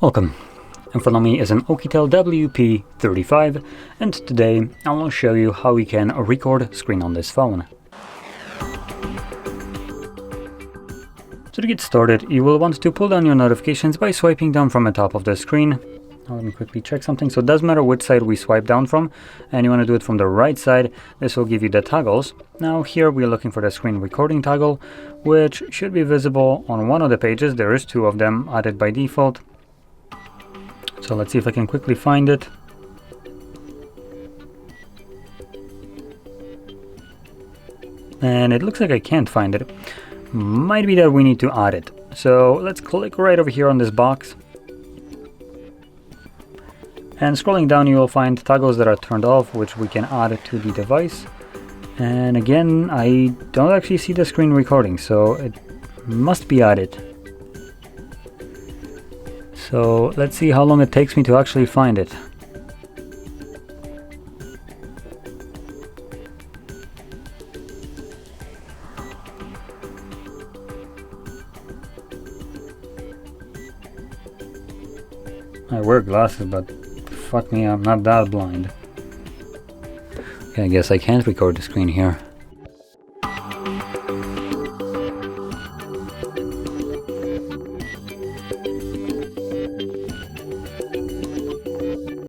Welcome. In front of me is an OUKITEL WP35, and today I will show you how we can record screen on this phone. So to get started, you will want to pull down your notifications by swiping down from the top of the screen. Now let me quickly check something. So it doesn't matter which side we swipe down from, and you want to do it from the right side. This will give you the toggles. Now here we are looking for the screen recording toggle, which should be visible on one of the pages. There is two of them added by default. So let's see if I can quickly find it. And it looks like I can't find it. Might be that we need to add it. So let's click right over here on this box. And scrolling down, you will find toggles that are turned off, which we can add to the device. And again, I don't actually see the screen recording, so it must be added. So let's see how long it takes me to actually find it. I wear glasses, but fuck me, I'm not that blind. Okay, I guess I can't record the screen here.